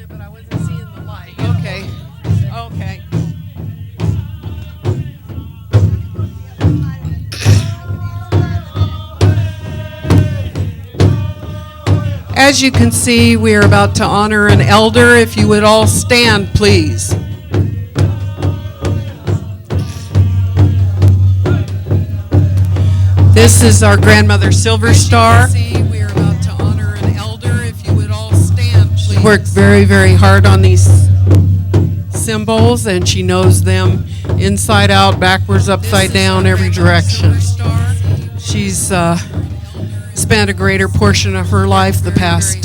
it, but I wasn't seeing the light. Okay. Okay. As you can see, we are about to honor an elder. If you would all stand, please. This is our grandmother Silverstar. We are about to honor an elder. If you would all stand, please. She worked very, very hard on these symbols, and she knows them inside out, backwards, upside down, every direction. She's spent a greater portion of her life, the past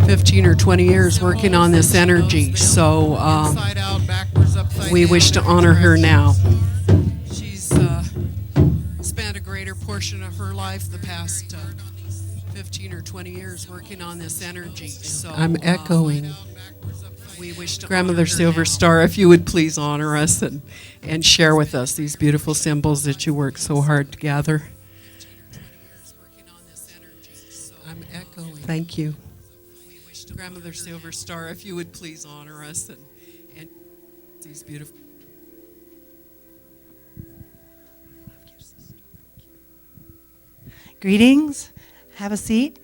15 or 20 years, working on this energy. So we wish to honor her now. She's spent a greater portion of her life, the past 15 or 20 years, working on this energy. So I'm echoing. We wish to Grandmother Silverstar, if you would please honor us and share with us these beautiful symbols that you worked so hard to gather. I'm echoing. Thank you. Grandmother Silverstar, if you would please honor us and these beautiful. Greetings. Have a seat.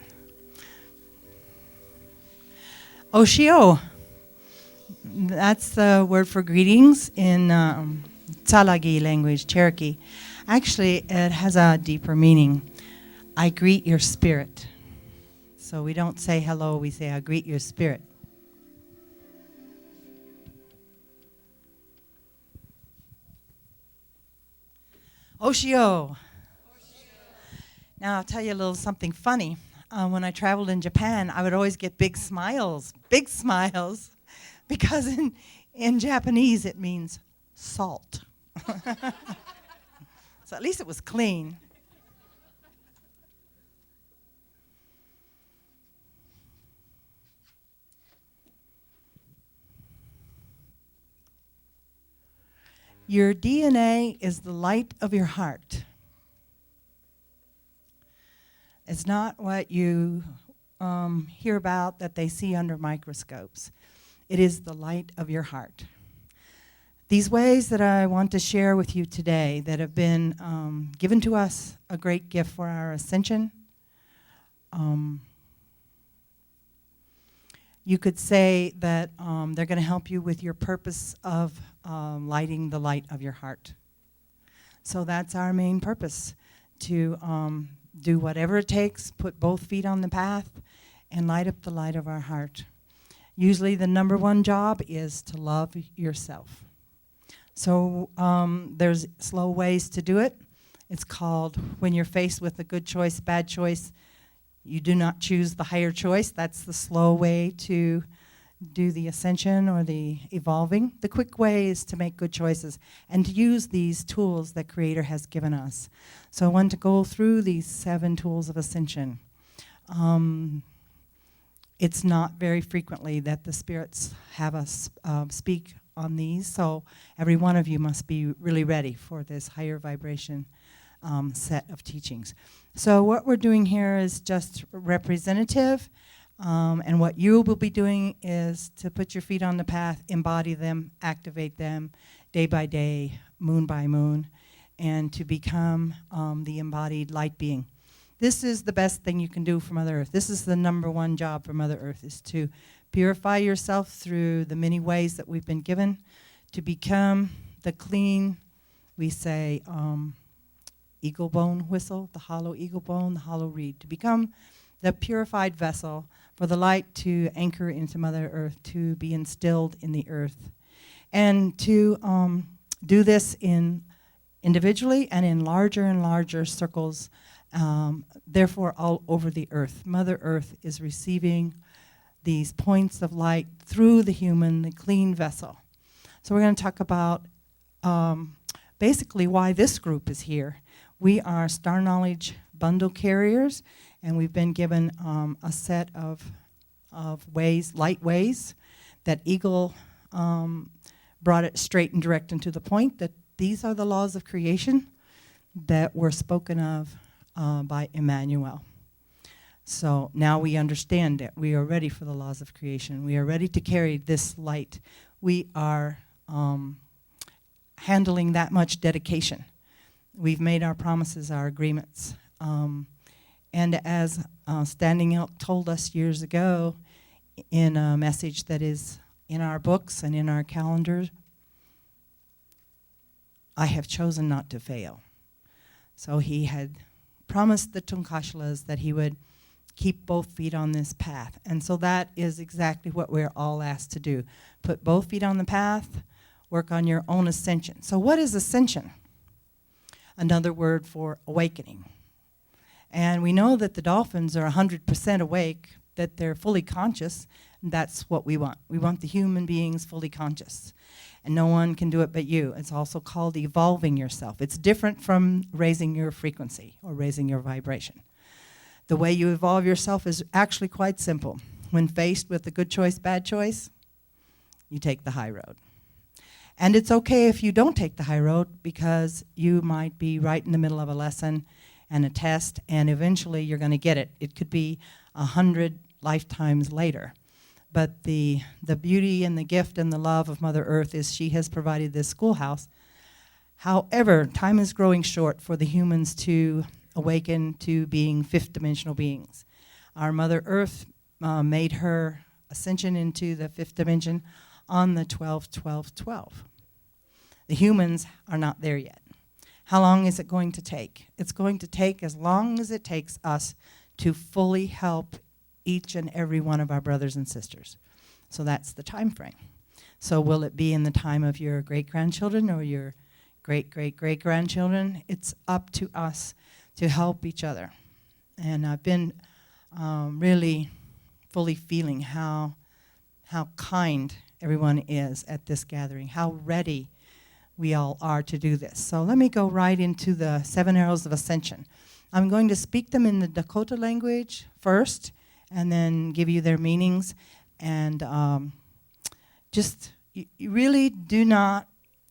Oshio. That's the word for greetings in Tsalagi language, Cherokee. Actually, it has a deeper meaning. I greet your spirit. So we don't say hello, we say I greet your spirit. Oshio. Now, I'll tell you a little something funny. When I traveled in Japan, I would always get big smiles, because in Japanese it means salt. So at least it was clean. Your DNA is the light of your heart. It's not what you hear about that they see under microscopes. It is the light of your heart. These ways that I want to share with you today that have been given to us, a great gift for our ascension. You could say that they're going to help you with your purpose of lighting the light of your heart. So that's our main purpose, to do whatever it takes, put both feet on the path, and light up the light of our heart. Usually the number one job is to love yourself. So there's slow ways to do it. It's called, when you're faced with a good choice, bad choice, you do not choose the higher choice. That's the slow way to do the ascension or the evolving. The quick way is to make good choices and to use these tools that Creator has given us. So I want to go through these 7 tools of ascension. It's not very frequently that the spirits have us speak on these, so every one of you must be really ready for this higher vibration set of teachings. So what we're doing here is just representative. And what you will be doing is to put your feet on the path, embody them, activate them day by day, moon by moon, and to become the embodied light being. This is the best thing you can do for Mother Earth. This is the number one job for Mother Earth, is to purify yourself through the many ways that we've been given, to become the clean, we say, eagle bone whistle, the hollow eagle bone, the hollow reed, to become the purified vessel for the light to anchor into Mother Earth, to be instilled in the earth. And to do this individually and in larger and larger circles, therefore all over the earth. Mother Earth is receiving these points of light through the human, the clean vessel. So we're going to talk about basically why this group is here. We are Star Knowledge bundle carriers, and we've been given a set of ways, light ways, that Eagle brought it straight and direct and to the point, that these are the laws of creation that were spoken of by Emmanuel. So now we understand it. We are ready for the laws of creation. We are ready to carry this light. We are handling that much dedication. We've made our promises, our agreements. And as Standing Elk told us years ago in a message that is in our books and in our calendars, I have chosen not to fail. So he had promised the Tunkashalas that he would keep both feet on this path. And so that is exactly what we're all asked to do. Put both feet on the path, work on your own ascension. So what is ascension? Another word for awakening. And we know that the dolphins are 100% awake, that they're fully conscious, and that's what we want. We want the human beings fully conscious. And no one can do it but you. It's also called evolving yourself. It's different from raising your frequency or raising your vibration. The way you evolve yourself is actually quite simple. When faced with a good choice, bad choice, you take the high road. And it's okay if you don't take the high road, because you might be right in the middle of a lesson and a test, and eventually you're going to get it. It could be 100 lifetimes later. But the beauty and the gift and the love of Mother Earth is she has provided this schoolhouse. However, time is growing short for the humans to awaken to being fifth dimensional beings. Our Mother Earth made her ascension into the fifth dimension on the 12-12-12. The humans are not there yet. How long is it going to take? It's going to take as long as it takes us to fully help each and every one of our brothers and sisters. So that's the time frame. So will it be in the time of your great-grandchildren or your great-great-great-grandchildren? It's up to us to help each other. And I've been really fully feeling how kind everyone is at this gathering, how ready we all are to do this. So let me go right into the 7 arrows of ascension. I'm going to speak them in the Dakota language first, and then give you their meanings. And you really do not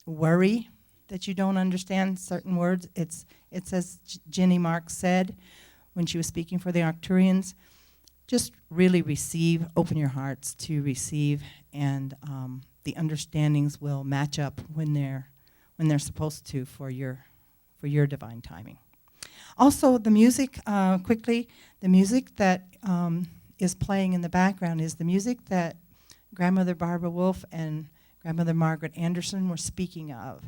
worry that you don't understand certain words. It's as Jenny Marks said when she was speaking for the Arcturians, just really receive, open your hearts to receive, and the understandings will match up when they're supposed to for your divine timing. Also, the music, quickly, the music that is playing in the background is the music that Grandmother Barbara Wolf and Grandmother Margaret Anderson were speaking of.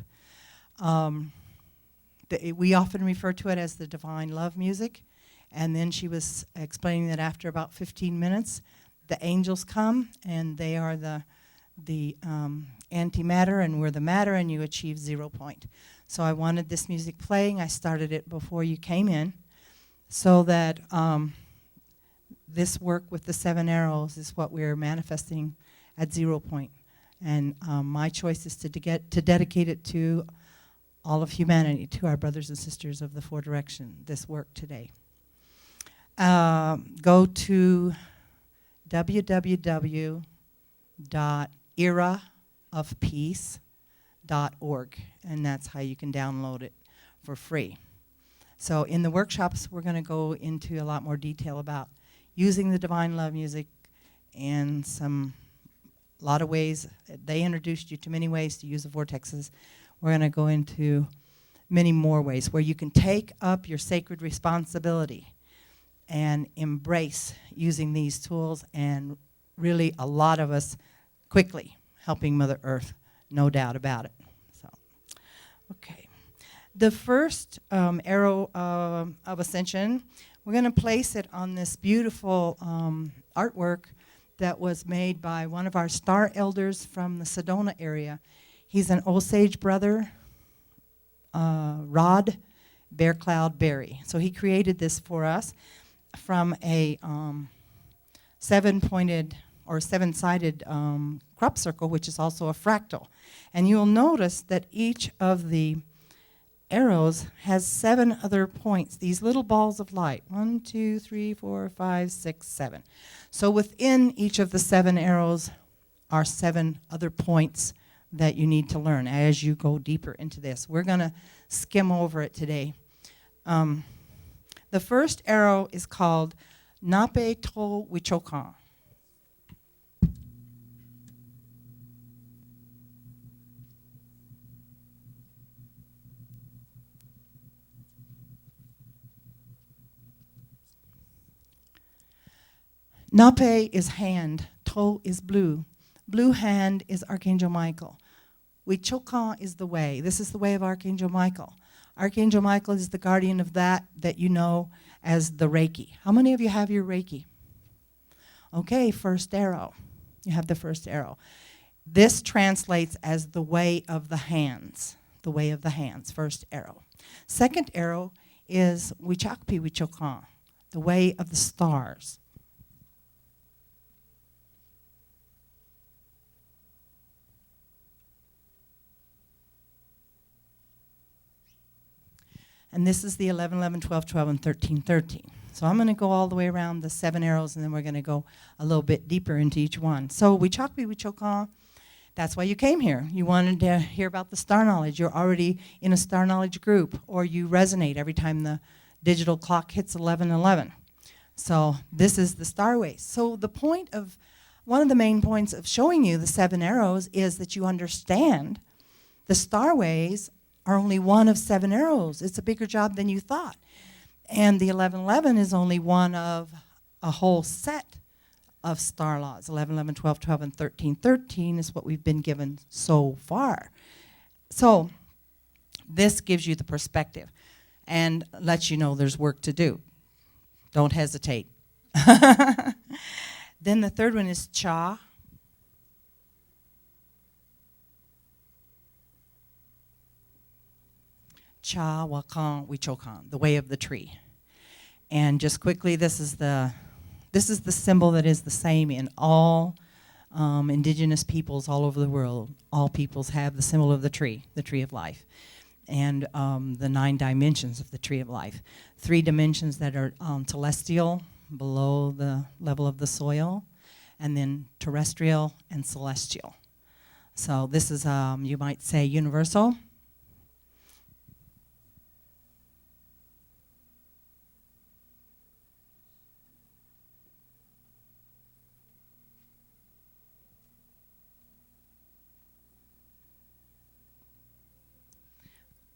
We often refer to it as the divine love music, and then she was explaining that after about 15 minutes, the angels come, and they are the antimatter, and we're the matter, and you achieve 0 point. So I wanted this music playing. I started it before you came in, so that this work with the 7 arrows is what we're manifesting at 0 point. And my choice is to dedicate it to all of humanity, to our brothers and sisters of the 4 direction, this work today. Go to www.eraofpeace.org, and that's how you can download it for free. So in the workshops, we're going to go into a lot more detail about using the divine love music and a lot of ways. They introduced you to many ways to use the vortexes. We're going to go into many more ways where you can take up your sacred responsibility and embrace using these tools, and really a lot of us quickly helping Mother Earth, no doubt about it. So, okay. The first arrow of ascension, we're going to place it on this beautiful artwork that was made by one of our star elders from the Sedona area. He's an Osage brother, Rod Bear Cloud Berry. So he created this for us from a 7-pointed or 7-sided crop circle, which is also a fractal. And you'll notice that each of the arrows has 7 other points, these little balls of light. 1, 2, 3, 4, 5, 6, 7. So within each of the 7 arrows are 7 other points that you need to learn as you go deeper into this. We're going to skim over it today. The first arrow is called Nape to wichokan. Nape is hand, to is blue. Blue hand is Archangel Michael. Wichokan is the way. This is the way of Archangel Michael. Archangel Michael is the guardian of that you know as the Reiki. How many of you have your Reiki? Okay, first arrow. You have the first arrow. This translates as the way of the hands. The way of the hands, first arrow. Second arrow is Wichakpi Wichokan, the way of the stars. And this is the 11, 11, 12, 12, and 13, 13. So I'm going to go all the way around the 7 arrows, and then we're going to go a little bit deeper into each one. So Wichakpi Wichokan, that's why you came here. You wanted to hear about the star knowledge. You're already in a star knowledge group, or you resonate every time the digital clock hits 11:11. So this is the starways. So one of the main points of showing you the 7 arrows is that you understand the starways are only one of 7 arrows. It's a bigger job than you thought. And the 11:11 is only one of a whole set of star laws. 11, 11, 12, 12, and 13. 13 is what we've been given so far. So this gives you the perspective and lets you know there's work to do. Don't hesitate. Then the third one is cha. Cha wakan wichokan, the way of the tree. And just quickly, this is the symbol that is the same in all indigenous peoples all over the world. All peoples have the symbol of the tree of life, and the 9 dimensions of the tree of life. 3 dimensions that are celestial, below the level of the soil, and then terrestrial and celestial. So this is, you might say, universal.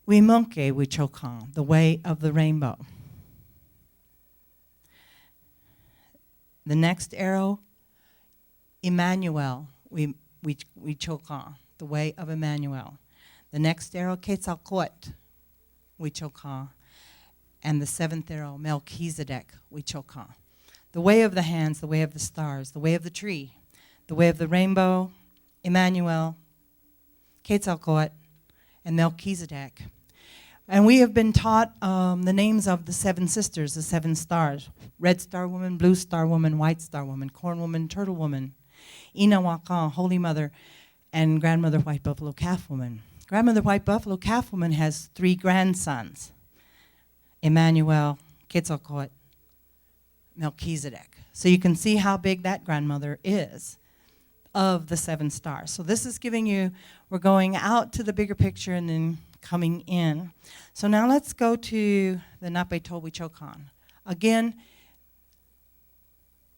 Wimonke Wichokan, the way of the rainbow. The next arrow, Emmanuel Wichokan, the way of Emmanuel. The next arrow, Quetzalcoatl Wichokan. And the 7th arrow, Melchizedek Wichokan. The way of the hands, the way of the stars, the way of the tree, the way of the rainbow, Emmanuel, Quetzalcoatl, and Melchizedek. And we have been taught the names of the 7 sisters, the 7 stars. Red star woman, blue star woman, white star woman, corn woman, turtle woman, Inawakan, Holy Mother, and Grandmother White Buffalo Calf Woman. Grandmother White Buffalo Calf Woman has 3 grandsons, Emmanuel, Quetzalcoatl, Melchizedek. So you can see how big that grandmother is of the 7 stars. So this is giving you, we're going out to the bigger picture and then coming in. So now let's go to the Nape To Wichokan. Again,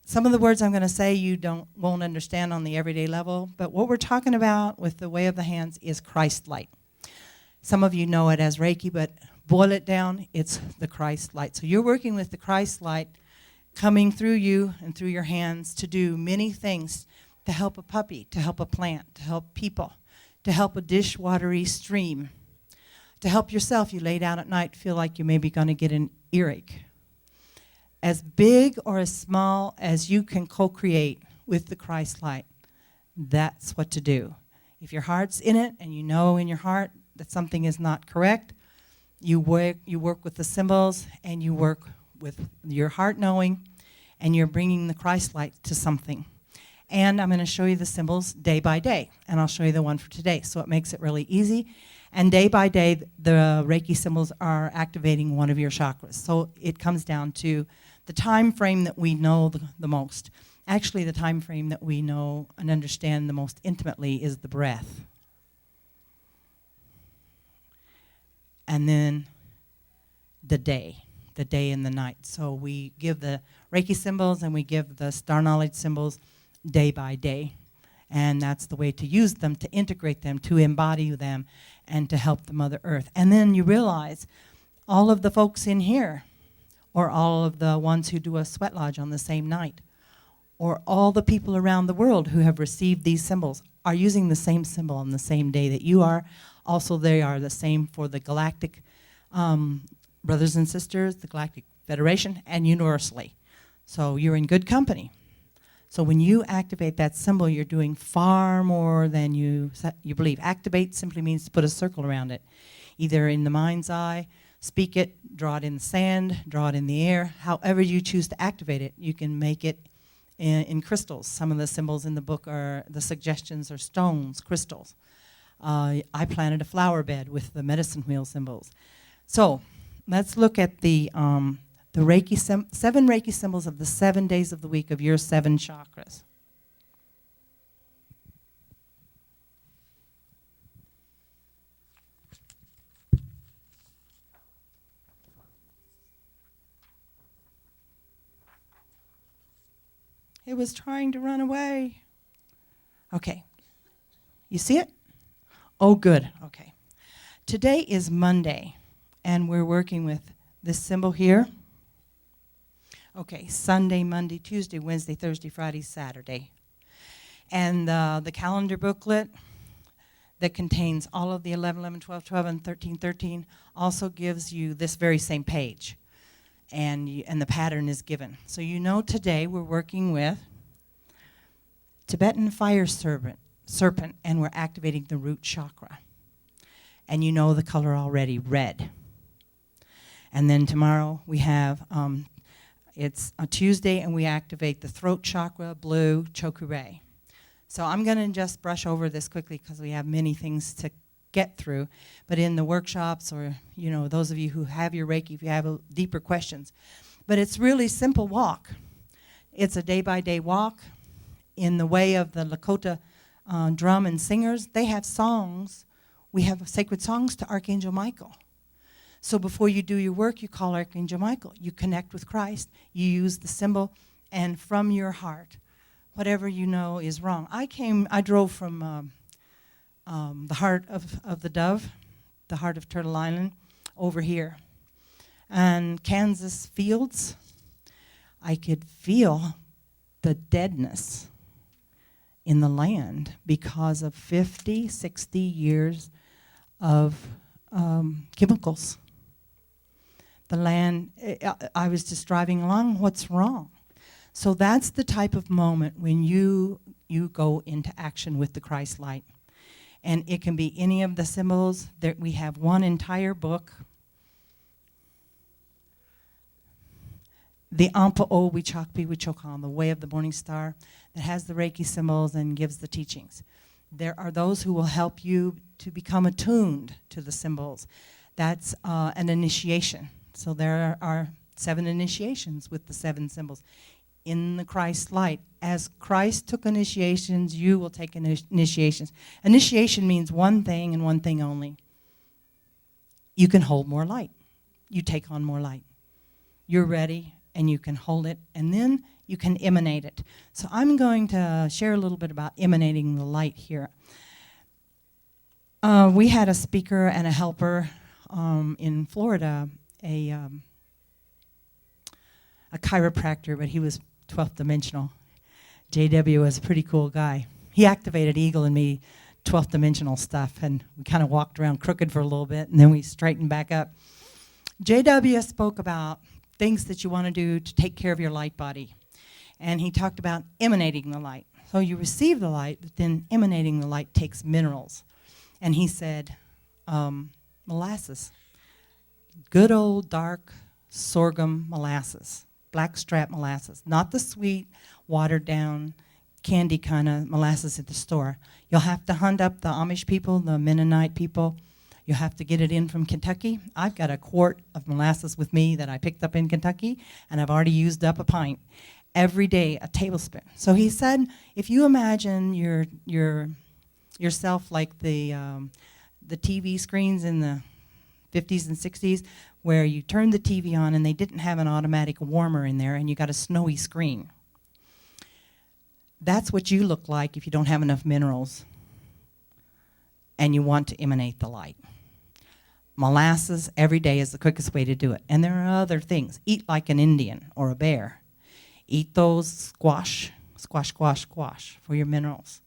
some of the words I'm going to say you won't understand on the everyday level, but what we're talking about with the way of the hands is Christ light. Some of you know it as Reiki, but boil it down, it's the Christ light. So you're working with the Christ light coming through you and through your hands to do many things, to help a puppy, to help a plant, to help people, to help a dishwatery stream, to help yourself. You lay down at night, feel like you may be going to get an earache. As big or as small as you can co-create with the Christ light, that's what to do. If your heart's in it and you know in your heart that something is not correct, you work with the symbols and you work with your heart knowing, and you're bringing the Christ light to something. And I'm going to show you the symbols day by day, and I'll show you the one for today, so it makes it really easy. And day by day, the Reiki symbols are activating one of your chakras. So it comes down to the time frame that we know the most. Actually, the time frame that we know and understand the most intimately is the breath. And then the day the day and the night. So we give the Reiki symbols and we give the star knowledge symbols day by day. And that's the way to use them, to integrate them, to embody them, and to help the Mother Earth. And then you realize all of the folks in here, or all of the ones who do a sweat lodge on the same night, or all the people around the world who have received these symbols are using the same symbol on the same day that you are. Also, they are the same for the galactic brothers and sisters, the Galactic Federation, and universally. So you're in good company. So when you activate that symbol, you're doing far more than you believe. Activate simply means to put a circle around it, either in the mind's eye, speak it, draw it in the sand, draw it in the air. However you choose to activate it, you can make it in crystals. Some of the symbols in the book are, the suggestions are stones, crystals. I planted a flower bed with the medicine wheel symbols. So let's look at the Reiki, 7 Reiki symbols of the 7 days of the week of your 7 chakras. It was trying to run away. Okay. You see it? Oh, good. Okay. Today is Monday, and we're working with this symbol here. Okay, Sunday, Monday, Tuesday, Wednesday, Thursday, Friday, Saturday. And the calendar booklet that contains all of the 11, 11, 12, 12, and 13, 13 also gives you this very same page. And the pattern is given. So you know today we're working with Tibetan fire serpent, and we're activating the root chakra. And you know the color already, red. And then tomorrow we have, it's a Tuesday, and we activate the throat chakra, blue, chokure. So I'm going to just brush over this quickly because we have many things to get through. But in the workshops, or those of you who have your Reiki, if you have deeper questions. But it's really simple walk. It's a day-by-day walk. In the way of the Lakota drum and singers, they have songs. We have sacred songs to Archangel Michael. So before you do your work, you call Archangel Michael. You connect with Christ. You use the symbol, and from your heart, whatever you know is wrong. I drove from the heart of the Dove, the heart of Turtle Island, over here. And Kansas fields, I could feel the deadness in the land because of 50, 60 years of chemicals. The land, I was just driving along, what's wrong? So that's the type of moment when you go into action with the Christ light. And it can be any of the symbols. We have one entire book. The Ampa-o Wichakpi Wichokan, the Way of the Morning Star, that has the Reiki symbols and gives the teachings. There are those who will help you to become attuned to the symbols. That's an initiation. So there are 7 initiations with the 7 symbols. In the Christ light, as Christ took initiations, you will take initiations. Initiation means one thing and one thing only. You can hold more light. You take on more light. You're ready, and you can hold it, and then you can emanate it. So I'm going to share a little bit about emanating the light here. We had a speaker and a helper in Florida, a chiropractor, but he was 12th dimensional. JW was a pretty cool guy. He activated Eagle and me 12th dimensional stuff, and we kind of walked around crooked for a little bit, and then we straightened back up. JW spoke about things that you want to do to take care of your light body. And he talked about emanating the light. So you receive the light, but then emanating the light takes minerals. And he said, molasses. Good old dark sorghum molasses, blackstrap molasses. Not the sweet, watered down, candy kind of molasses at the store. You'll have to hunt up the Amish people, the Mennonite people. You have to get it in from Kentucky. I've got a quart of molasses with me that I picked up in Kentucky, and I've already used up a pint. Every day, a tablespoon. So he said, if you imagine yourself like the TV screens in the 50s and 60s, where you turned the TV on and they didn't have an automatic warmer in there and you got a snowy screen. That's what you look like if you don't have enough minerals and you want to emanate the light. Molasses every day is the quickest way to do it. And there are other things. Eat like an Indian or a bear. Eat those squash for your minerals.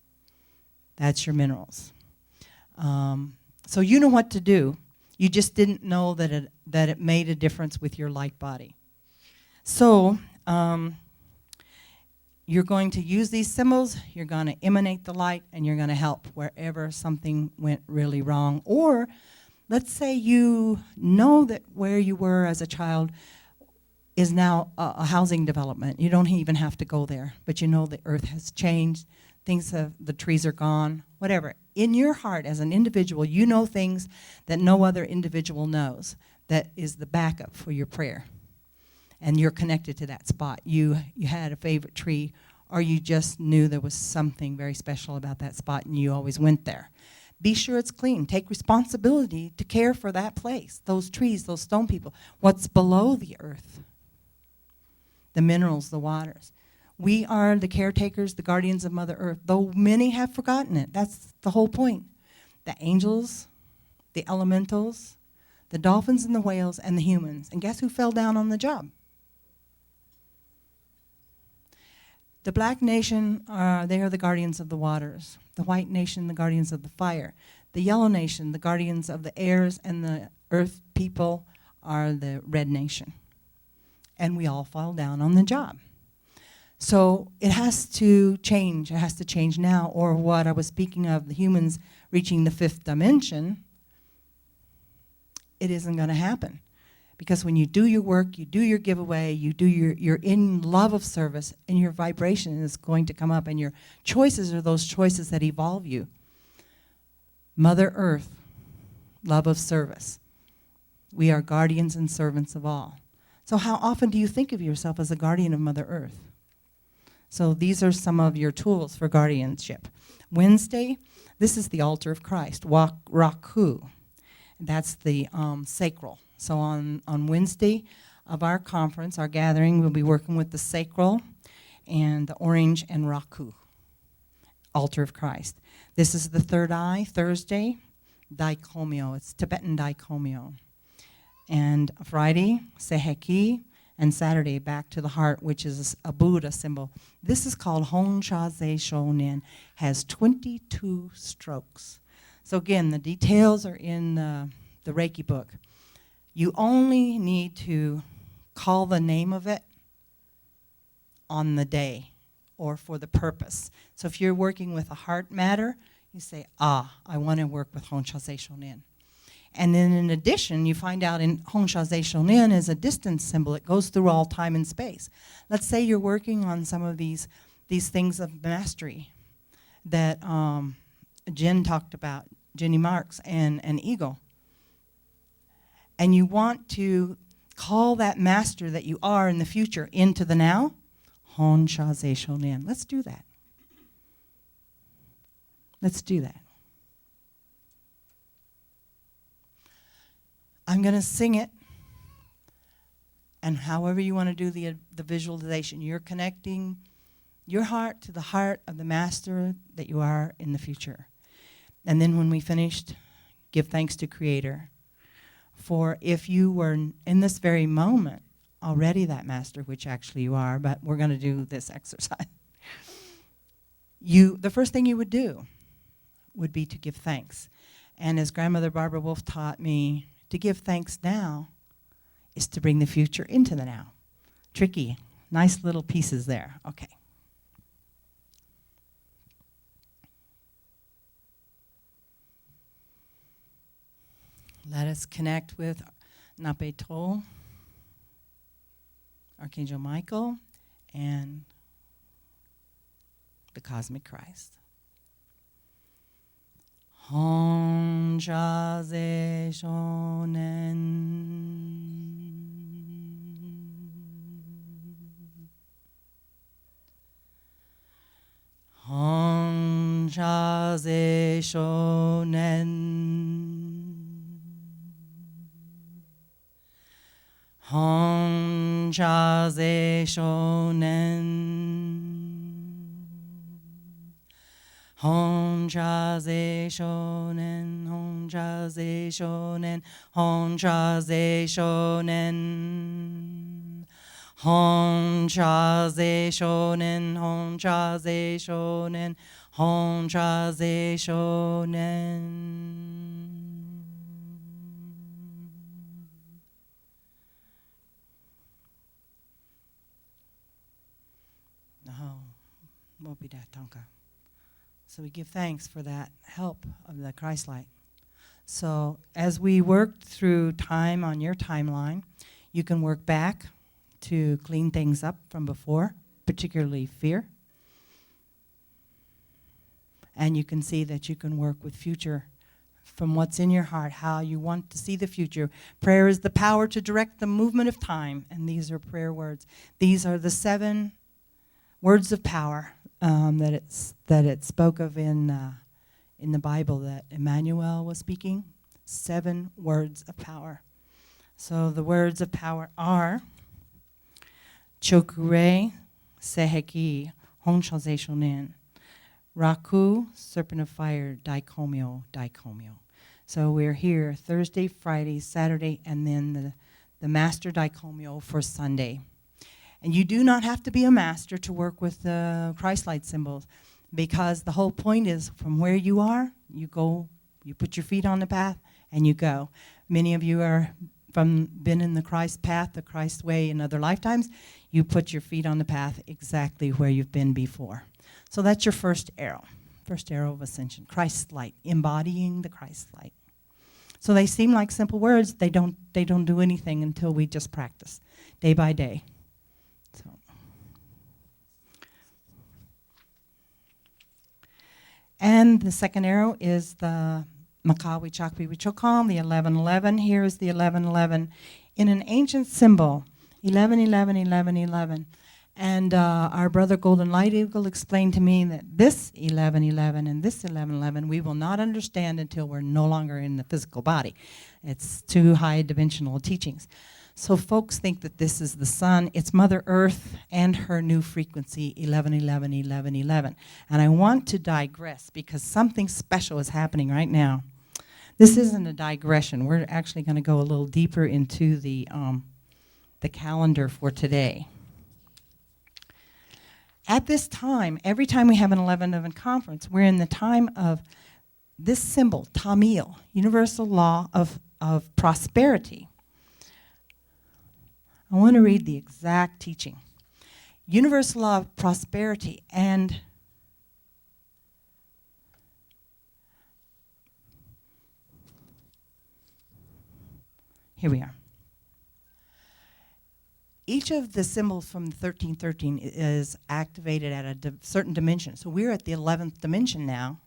That's your minerals. So you know what to do. You just didn't know that it made a difference with your light body. So you're going to use these symbols, you're going to emanate the light, and you're going to help wherever something went really wrong. Or let's say you know that where you were as a child is now a housing development. You don't even have to go there, but you know the earth has changed, the trees are gone, whatever. In your heart as an individual, you know things that no other individual knows. That is the backup for your prayer. And you're connected to that spot. You had a favorite tree, or you just knew there was something very special about that spot and you always went there. Be sure it's clean. Take responsibility to care for that place, those trees, those stone people, what's below the earth, the minerals, the waters. We are the caretakers, the guardians of Mother Earth, though many have forgotten it. That's the whole point. The angels, the elementals, the dolphins and the whales, and the humans. And guess who fell down on the job? The black nation, they are the guardians of the waters. The white nation, the guardians of the fire. The yellow nation, the guardians of the airs, and the earth people are the red nation. And we all fall down on the job. So it has to change. It has to change now. Or what I was speaking of, the humans reaching the 5th dimension, it isn't going to happen. Because when you do your work, you do your giveaway, you're in love of service, and your vibration is going to come up, and your choices are those choices that evolve you. Mother Earth, love of service. We are guardians and servants of all. So how often do you think of yourself as a guardian of Mother Earth? So these are some of your tools for guardianship. Wednesday, this is the altar of Christ, Raku. That's the sacral. So on Wednesday of our conference, our gathering, we'll be working with the sacral and the orange and Raku, altar of Christ. This is the third eye, Thursday, Daikomyo. It's Tibetan Daikomyo. And Friday, Seheki, and Saturday, back to the heart, which is a Buddha symbol. This is called Honshaze Shonin, has 22 strokes. So again, the details are in the Reiki book. You only need to call the name of it on the day or for the purpose. So if you're working with a heart matter, you say, I want to work with Honshaze Shonin. And then in addition, you find out in Honshaze Shonin is a distance symbol. It goes through all time and space. Let's say you're working on some of these things of mastery that Jen talked about, Jenny Marks and Eagle. And you want to call that master that you are in the future into the now, Honshaze Shonin. Let's do that. Let's do that. I'm going to sing it, and however you want to do the visualization, you're connecting your heart to the heart of the master that you are in the future. And then when we finished, give thanks to Creator. For if you were in this very moment already that master, which actually you are, but we're going to do this exercise, the first thing you would do would be to give thanks. And as Grandmother Barbara Wolf taught me, to give thanks now is to bring the future into the now. Tricky. Nice little pieces there. Okay. Let us connect with Napeto, Archangel Michael, and the Cosmic Christ. Honshaze Shonen. Honshaze Shonen. Honjaze shonen. Honjaze shonen, honjaze shonen, honjaze shonen. Honjaze shonen, honjaze shonen, honjaze shonen. Tanka. So we give thanks for that help of the Christ light. So as we worked through time on your timeline, you can work back to clean things up from before, particularly fear. And you can see that you can work with future from what's in your heart, how you want to see the future. Prayer is the power to direct the movement of time, and these are prayer words. These are the 7 words of power that it spoke of in the Bible that Emmanuel was speaking. 7 words of power. So the words of power are Chokure Seheki Honshaze Shonen. Raku, serpent of fire, Daikomyo, Daikomyo. So we're here Thursday, Friday, Saturday, and then the master Daikomyo for Sunday. And you do not have to be a master to work with the Christ light symbols, because the whole point is from where you are, you go, you put your feet on the path, and you go. Many of you are been in the Christ path, the Christ way in other lifetimes. You put your feet on the path exactly where you've been before. So that's your first arrow of ascension, Christ light, embodying the Christ light. So they seem like simple words. They don't do anything until we just practice day by day. So. And the second arrow is the Makawi Chakwi Wichokam, the 1111. Here is the 1111 in an ancient symbol, 1111, 1111. And our brother Golden Light Eagle explained to me that this 1111 and this 1111 we will not understand until we're no longer in the physical body. It's too high dimensional teachings. So folks think that this is the sun. It's Mother Earth and her new frequency, 1111, 1111. And I want to digress because something special is happening right now. This isn't a digression. We're actually going to go a little deeper into the calendar for today. At this time, every time we have an 1111 conference, we're in the time of this symbol, Tamil, universal law of prosperity. I want to read the exact teaching. Universal law of prosperity, and here we are. Each of the symbols from 1313 is activated at a certain dimension. So we're at the 11th dimension now.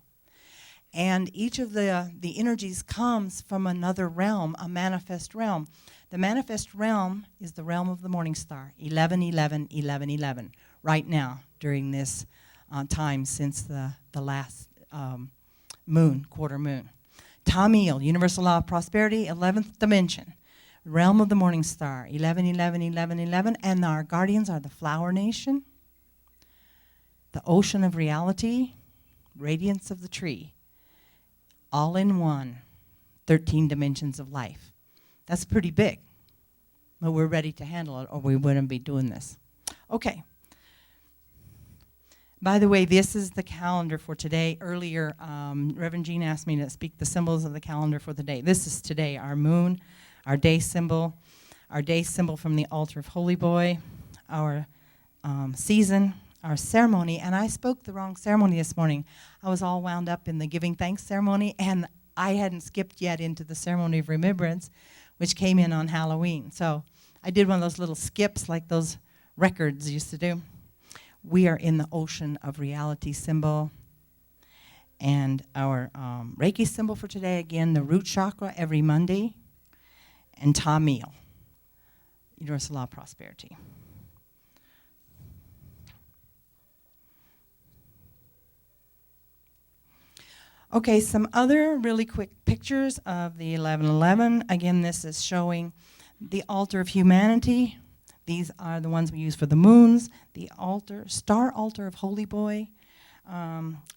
And each of the energies comes from another realm, a manifest realm. The manifest realm is the realm of the morning star, 1111, 1111, right now during this time since the last moon, quarter moon. Tamil, universal law of prosperity, 11th dimension. Realm of the morning star, 1111, 1111, and our guardians are the flower nation, the ocean of reality, radiance of the tree, all in one, 13 dimensions of life. That's pretty big, but we're ready to handle it or we wouldn't be doing this. Okay. By the way, this is the calendar for today. Earlier, Reverend Jean asked me to speak the symbols of the calendar for the day. This is today, our moon, our day symbol from the altar of Holy Boy, our season, our ceremony. And I spoke the wrong ceremony this morning. I was all wound up in the giving thanks ceremony, and I hadn't skipped yet into the ceremony of remembrance, which came in on Halloween. So I did one of those little skips like those records used to do. We are in the ocean of reality symbol. And our Reiki symbol for today, again, the root chakra every Monday. And Tamil, universal law of prosperity. Okay, some other really quick pictures of the 1111. Again, this is showing The altar of humanity. These are the ones we use for the moons. The altar, star altar of Holy Boy.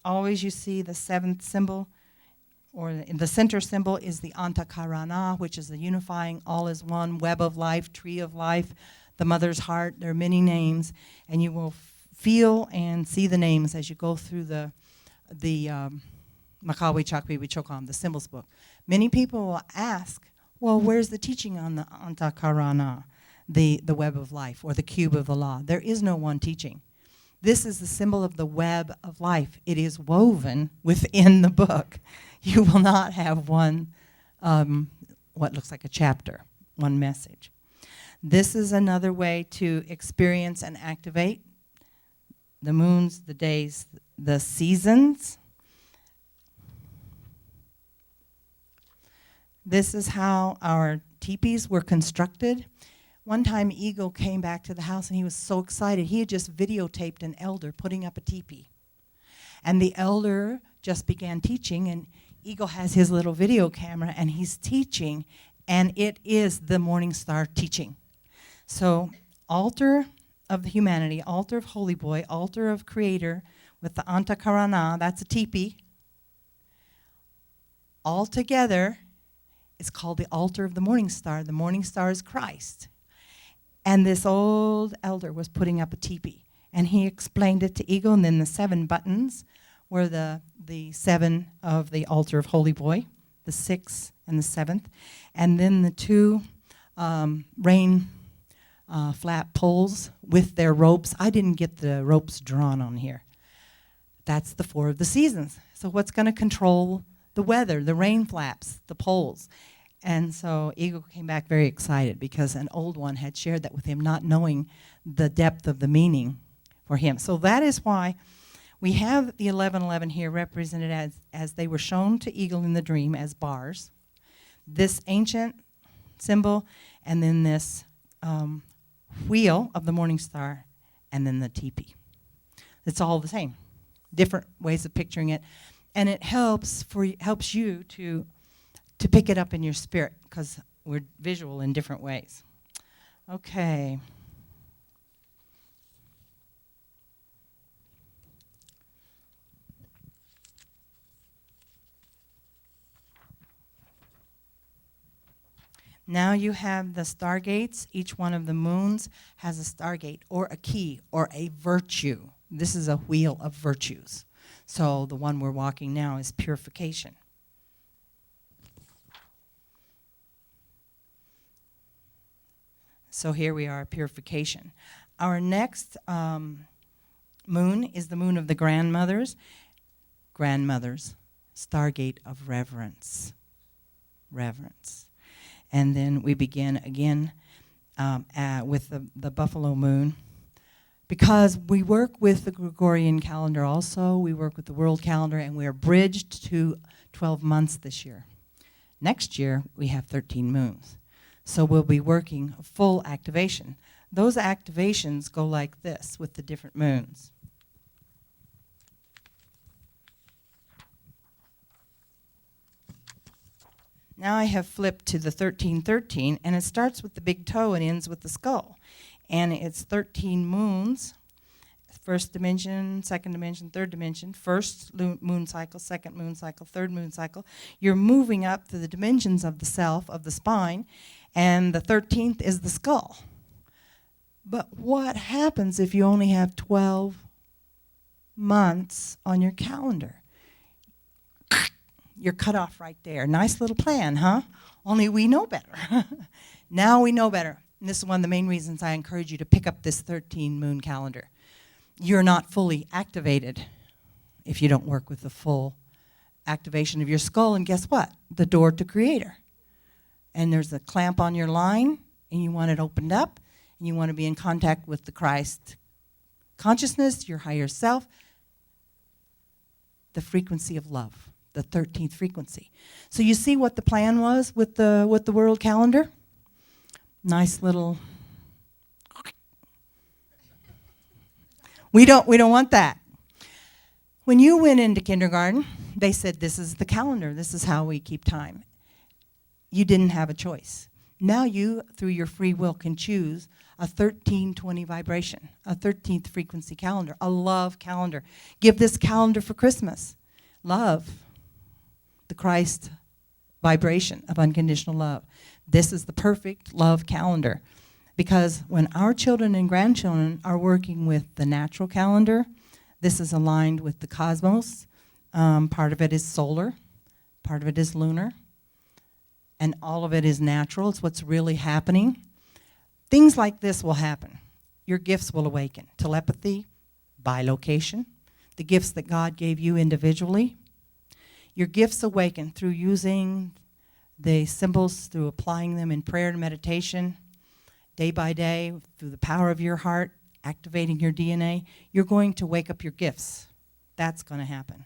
Always you see the seventh symbol, or the center symbol is the Antakarana, which is the unifying, all is one, web of life, tree of life, the mother's heart. There are many names, and you will feel and see the names as you go through the Makawi Chakwi Wichokam, the symbols book. Many people will ask, well, where's the teaching on the Antakarana, the web of life, or the cube of the law? There is no one teaching. This is the symbol of the web of life. It is woven within the book. You will not have one, what looks like a chapter, one message. This is another way to experience and activate the moons, the days, the seasons. This is how our teepees were constructed. One time, Eagle came back to the house, and he was so excited. He had just videotaped an elder putting up a teepee. And the elder just began teaching, and Eagle has his little video camera, and he's teaching, and it is the Morning Star teaching. So, altar of the humanity, altar of Holy Boy, altar of Creator with the Antakarana, that's a teepee. All together, it's called the altar of the Morning Star. The Morning Star is Christ. And this old elder was putting up a teepee. And he explained it to Eagle, and then the 7 buttons were the 7 of the altar of Holy Boy, the 6th and the 7th. And then the 2 rain flap poles with their ropes. I didn't get the ropes drawn on here. That's the 4 of the seasons. So what's going to control the weather, the rain flaps, the poles? And so Eagle came back very excited because an old one had shared that with him, not knowing the depth of the meaning for him. So that is why we have the 1111 here represented as they were shown to Eagle in the dream as bars. This ancient symbol, and then this wheel of the Morning Star, and then the teepee. It's all the same, different ways of picturing it, and it helps you to pick it up in your spirit, because we're visual in different ways. Okay. Now you have the Stargates. Each one of the moons has a Stargate, or a key, or a virtue. This is a wheel of virtues. So the one we're walking now is purification. So here we are, purification. Our next moon is the moon of the grandmothers. Grandmothers, Stargate of reverence. Reverence. And then we begin again with the buffalo moon. Because we work with the Gregorian calendar also, we work with the world calendar, and we are bridged to 12 months this year. Next year, we have 13 moons. So we'll be working full activation. Those activations go like this with the different moons. Now I have flipped to the 1313, and it starts with the big toe and ends with the skull. And it's 13 moons, first dimension, second dimension, third dimension, first moon cycle, second moon cycle, third moon cycle. You're moving up to the dimensions of the self, of the spine, and the 13th is the skull. But what happens if you only have 12 months on your calendar? You're cut off right there. Nice little plan, huh? Only we know better. Now we know better. And this is one of the main reasons I encourage you to pick up this 13 moon calendar. You're not fully activated if you don't work with the full activation of your skull. And guess what? The door to Creator. And there's a clamp on your line, and you want it opened up, and you want to be in contact with the Christ consciousness, your higher self, the frequency of love, the 13th frequency. So you see what the plan was with the world calendar? Nice little. We don't want that. When you went into kindergarten, they said this is the calendar. This is how we keep time. You didn't have a choice. Now you, through your free will, can choose a 1320 vibration, a 13th frequency calendar, a love calendar. Give this calendar for Christmas. Love, the Christ vibration of unconditional love. This is the perfect love calendar. Because when our children and grandchildren are working with the natural calendar, this is aligned with the cosmos. Part of it is solar, part of it is lunar, and all of it is natural. It's what's really happening. Things like this will happen. Your gifts will awaken. Telepathy, bilocation, the gifts that God gave you individually. Your gifts awaken through using the symbols, through applying them in prayer and meditation, day by day, through the power of your heart, activating your DNA. You're going to wake up your gifts. That's going to happen.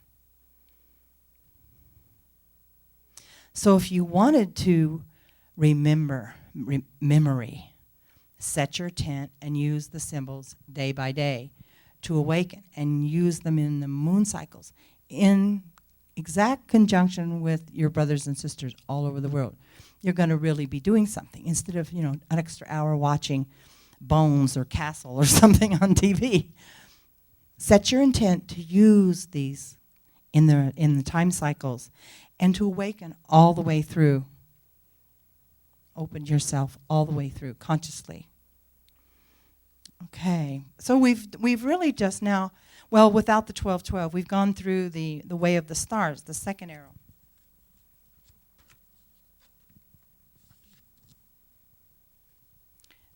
So if you wanted to remember, memory, set your tent and use the symbols day by day to awaken and use them in the moon cycles in exact conjunction with your brothers and sisters all over the world. You're going to really be doing something instead of, an extra hour watching Bones or Castle or something on TV. Set your intent to use these in the time cycles and to awaken all the way through. Open yourself all the way through consciously. Okay, so we've really just now, well, without the 1212, we've gone through the way of the stars, the second arrow.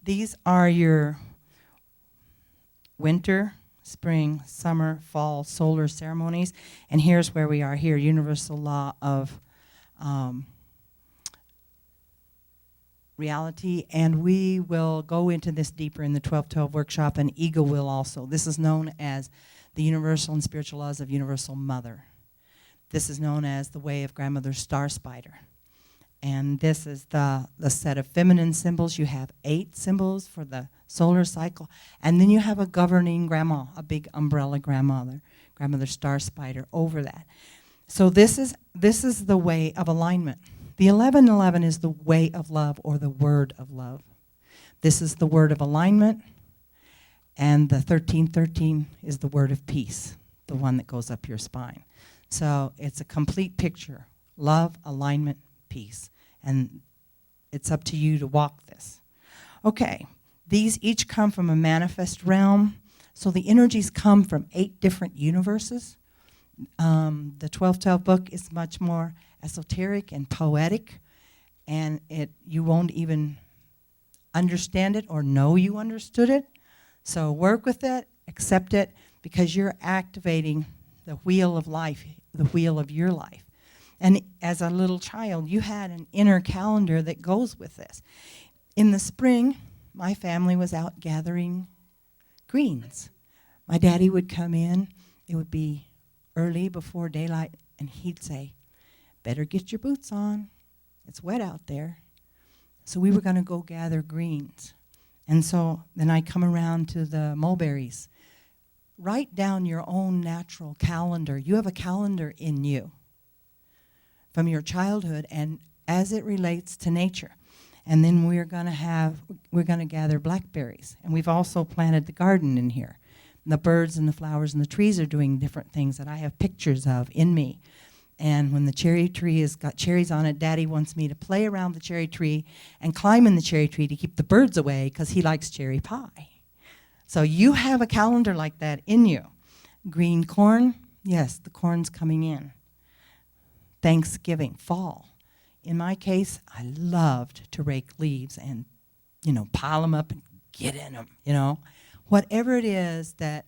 These are your winter, spring, summer, fall, solar ceremonies. And here's where we are here, universal law of reality. And we will go into this deeper in the 1212 workshop, and Ego will also. This is known as the universal and spiritual laws of Universal Mother. This is known as the way of Grandmother Star Spider. And this is the set of feminine symbols. You have 8 symbols for the solar cycle. And then you have a governing grandma, a big umbrella grandmother, Grandmother Star Spider over that. So this is the way of alignment. The 1111 is the way of love, or the word of love. This is the word of alignment. And the 1313 is the word of peace, the one that goes up your spine. So it's a complete picture. Love, alignment, peace. And it's up to you to walk this. Okay, these each come from a manifest realm. So the energies come from 8 different universes. The 1212 book is much more esoteric and poetic, and you won't even understand it or know you understood it. So work with it, accept it, because you're activating the wheel of life, the wheel of your life. And as a little child, you had an inner calendar that goes with this. In the spring, my family was out gathering greens. My daddy would come in. It would be early before daylight, and he'd say, "Better get your boots on. It's wet out there." So we were going to go gather greens. And so then I come around to the mulberries. Write down your own natural calendar. You have a calendar in you from your childhood and as it relates to nature. And then we're going to gather blackberries. And we've also planted the garden in here. And the birds and the flowers and the trees are doing different things that I have pictures of in me. And when the cherry tree has got cherries on it, Daddy wants me to play around the cherry tree and climb in the cherry tree to keep the birds away because he likes cherry pie. So you have a calendar like that in you. Green corn, yes, the corn's coming in. Thanksgiving, fall. In my case, I loved to rake leaves and, pile them up and get in them, Whatever it is that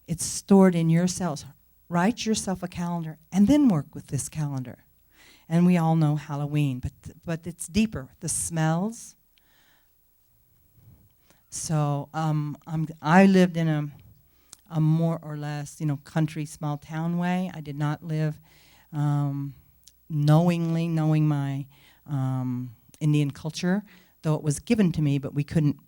it's stored in your cells, write yourself a calendar and then work with this calendar. And we all know Halloween, but it's deeper. The smells. So I lived in a more or less, country, small town way. I did not live knowing my Indian culture, though it was given to me, but we couldn't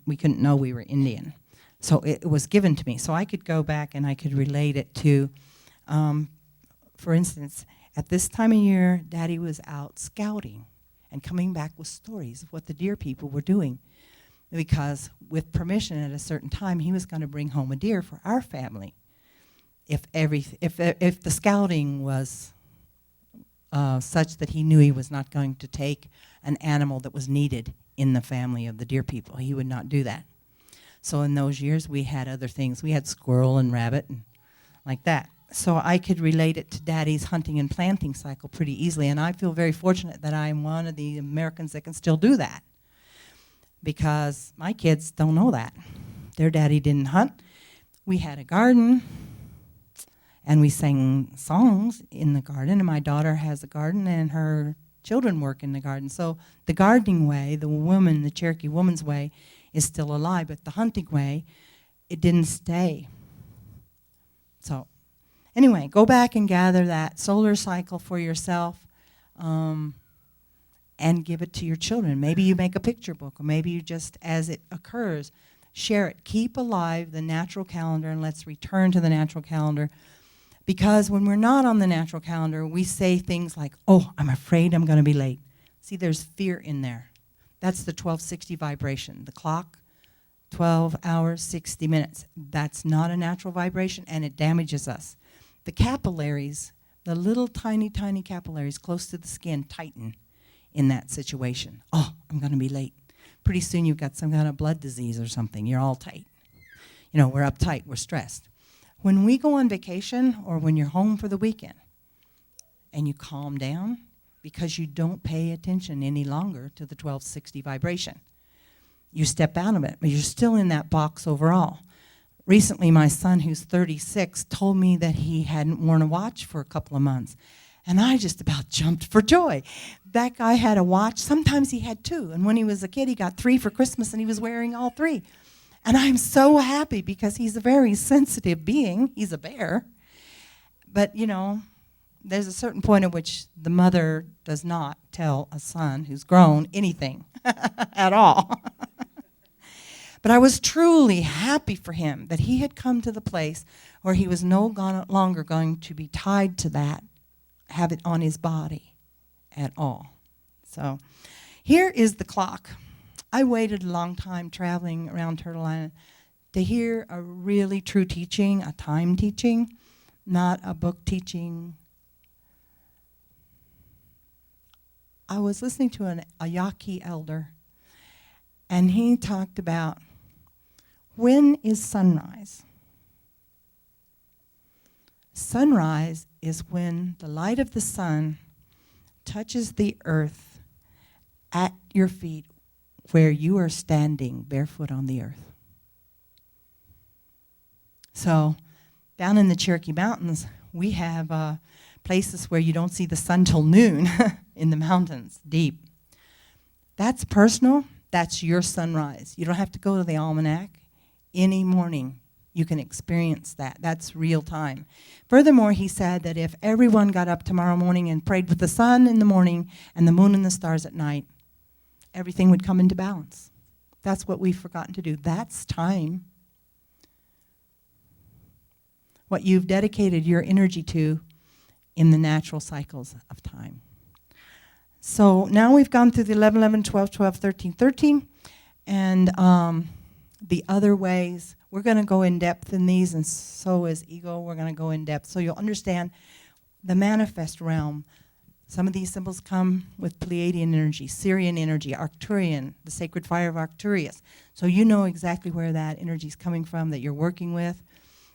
know we were Indian. So it was given to me. So I could go back and I could relate it to, for instance, at this time of year, Daddy was out scouting. and coming back with stories of what the deer people were doing. Because with permission at a certain time, he was going to bring home a deer for our family. If the scouting was such that he knew he was not going to take an animal that was needed in the family of the deer people, he would not do that. So in those years, we had other things. We had squirrel and rabbit and like that. So I could relate it to Daddy's hunting and planting cycle pretty easily, and I feel very fortunate that I'm one of the Americans that can still do that, because my kids don't know that. Their daddy didn't hunt. We had a garden, and we sang songs in the garden, and my daughter has a garden, and her children work in the garden. So the gardening way, the Cherokee woman's way, is still alive, but the hunting way, it didn't stay. So anyway, go back and gather that solar cycle for yourself, and give it to your children. Maybe you make a picture book, or maybe you just, as it occurs, share it. Keep alive the natural calendar, and let's return to the natural calendar. Because when we're not on the natural calendar, we say things like, oh, I'm afraid I'm going to be late. See, there's fear in there. That's the 1260 vibration. The clock, 12 hours, 60 minutes. That's not a natural vibration, and it damages us. The capillaries, the little tiny, tiny capillaries close to the skin, tighten in that situation. Oh, I'm going to be late. Pretty soon you've got some kind of blood disease or something. You're all tight. You know, we're uptight, we're stressed. When we go on vacation, or when you're home for the weekend, and you calm down because you don't pay attention any longer to the 1260 vibration, you step out of it, but you're still in that box overall. Recently, my son, who's 36, told me that he hadn't worn a watch for a couple of months. And I just about jumped for joy. That guy had a watch. Sometimes he had two. And when he was a kid, he got 3 for Christmas, and he was wearing all 3. And I'm so happy, because he's a very sensitive being. He's a bear. But, you know, there's a certain point at which the mother does not tell a son who's grown anything at all. But I was truly happy for him that he had come to the place where he was no longer going to be tied to that, have it on his body at all. So here is the clock. I waited a long time traveling around Turtle Island to hear a really true teaching, a time teaching, not a book teaching. I was listening to a Yaqui elder, and he talked about, when is sunrise? Sunrise is when the light of the sun touches the earth at your feet, where you are standing barefoot on the earth. So down in the Cherokee Mountains, we have places where you don't see the sun till noon in the mountains, deep. That's personal. That's your sunrise. You don't have to go to the almanac. Any morning, you can experience that. That's real time. Furthermore, he said that if everyone got up tomorrow morning and prayed with the sun in the morning and the moon and the stars at night, everything would come into balance. That's what we've forgotten to do. That's time. What you've dedicated your energy to in the natural cycles of time. So now we've gone through the 11, 11, 12, 12, 13, 13, and the other ways. We're going to go in depth in these, and so is ego. We're going to go in depth so you'll understand the manifest realm. Some of these symbols come with Pleiadian energy, Syrian energy, Arcturian, the sacred fire of Arcturus. So you know exactly where that energy is coming from that you're working with.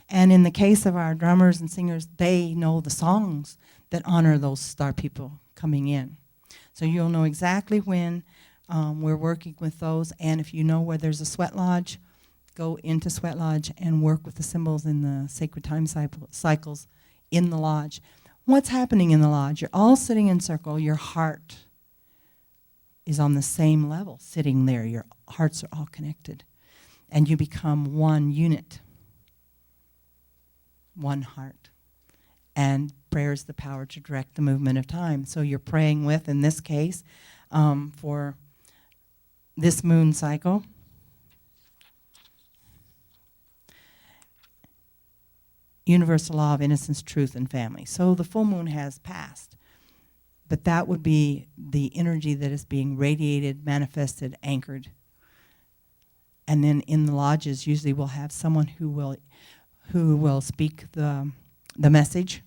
And in the case of our drummers and singers, they know the songs that honor those star people coming in. So you'll know exactly when we're working with those. And if you know where there's a sweat lodge, go into sweat lodge and work with the symbols in the sacred time cycles in the lodge. What's happening in the lodge? You're all sitting in circle. Your heart is on the same level, sitting there. Your hearts are all connected. And you become one unit, one heart. And prayer is the power to direct the movement of time. So you're praying with, in this case, for this moon cycle. Universal law of innocence, truth, and family. So the full moon has passed. But that would be the energy that is being radiated, manifested, anchored. And then in the lodges, usually we'll have someone who will speak the message,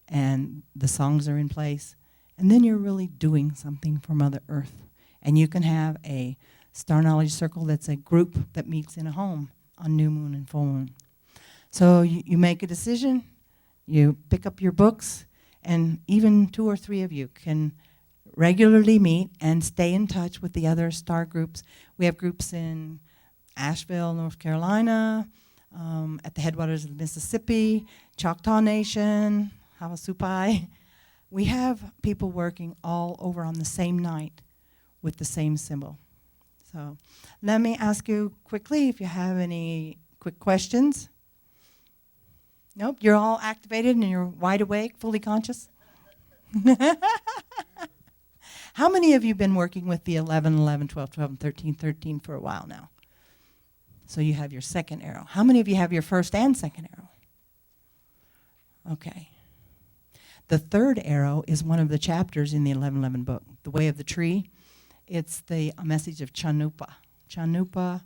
and the songs are in place. And then you're really doing something for Mother Earth. And you can have a Star Knowledge Circle that's a group that meets in a home on new moon and full moon. So you make a decision, you pick up your books, and even 2 or 3 of you can regularly meet and stay in touch with the other star groups. We have groups in Asheville, North Carolina, at the headwaters of the Mississippi, Choctaw Nation, Havasupai. We have people working all over on the same night with the same symbol. So let me ask you quickly if you have any quick questions. Nope, you're all activated and you're wide awake, fully conscious? How many of you have been working with the 11, 11, 12, 12, and 13, 13 for a while now? So you have your second arrow. How many of you have your first and second arrow? Okay. The third arrow is one of the chapters in the 1111 book, The Way of the Tree. It's the message of Chanupa. Chanupa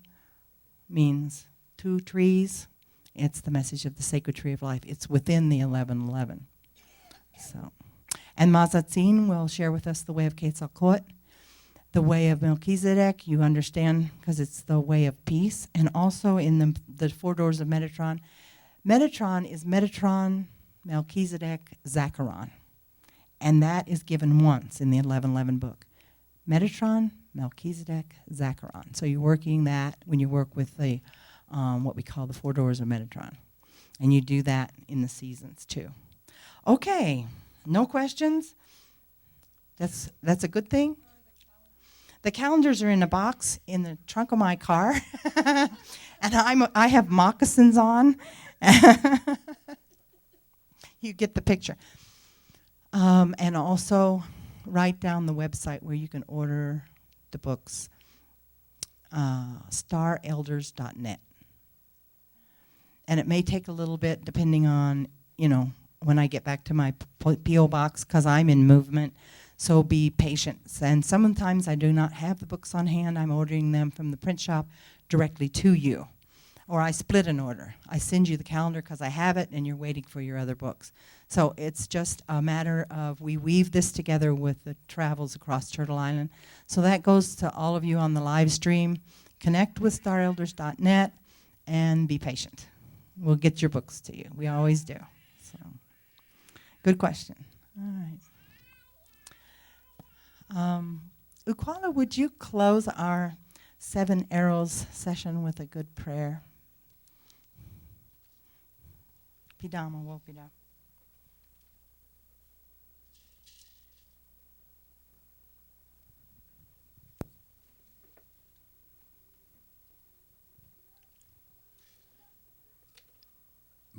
means 2 trees. It's the message of the sacred tree of life. It's within the 1111. So, and Mazatzin will share with us the way of Quetzalcoatl, the way of Melchizedek. You understand because it's the way of peace. And also in the 4 doors of Metatron. Metatron is Metatron, Melchizedek, Zacharon. And that is given once in the 1111 book. Metatron, Melchizedek, Zacharon. So you're working that when you work with the what we call the 4 doors of Metatron. And you do that in the seasons too. Okay, no questions? That's a good thing? The calendars are in a box in the trunk of my car. And I have moccasins on. You get the picture. And also write down the website where you can order the books, starelders.net. And it may take a little bit depending on, when I get back to my P.O. box because I'm in movement. So be patient. And sometimes I do not have the books on hand. I'm ordering them from the print shop directly to you. Or I split an order. I send you the calendar because I have it and you're waiting for your other books. So it's just a matter of we weave this together with the travels across Turtle Island. So that goes to all of you on the live stream. Connect with starelders.net and be patient. We'll get your books to you. We always do. So, good question. All right. Ukwala, would you close our 7 arrows session with a good prayer? Pidama wo pida.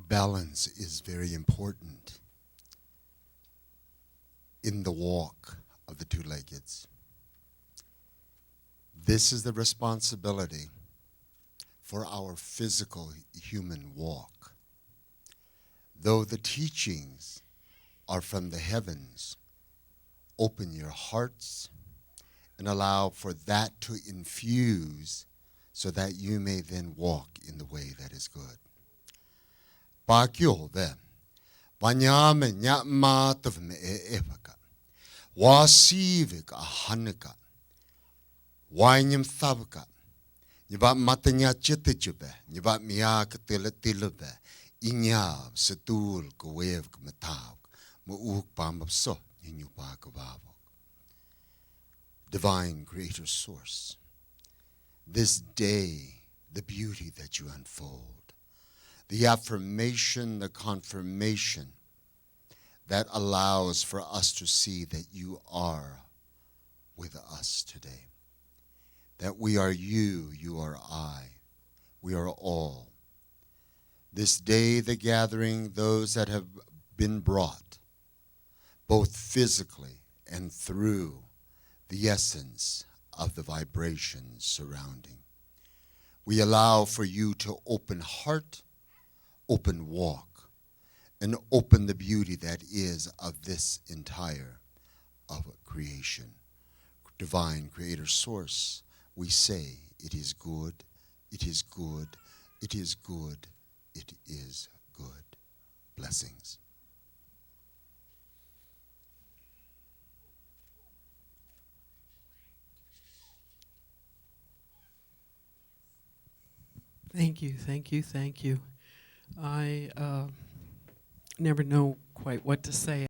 Balance is very important in the walk of the 2-leggeds. This is the responsibility for our physical human walk. Though the teachings are from the heavens, open your hearts and allow for that to infuse so that you may then walk in the way that is good. Bakyo ve vanyame nyama tavme evaka wasivik ahanika wanyam thavka niba matanya chitijube niba miak tilatilube inyab setul kwev kmatav muuk pamapso ninyupakavavok. Divine Creator Source, this day, the beauty that you unfold, the affirmation, the confirmation that allows for us to see that you are with us today. That we are you, you are I, we are all. This day, the gathering, those that have been brought, both physically and through the essence of the vibrations surrounding. We allow for you to open heart, open walk, and open the beauty that is of this entire of creation, divine creator source, we say, it is good, it is good, it is good, it is good. Blessings. Thank you, thank you, thank you. I never know quite what to say.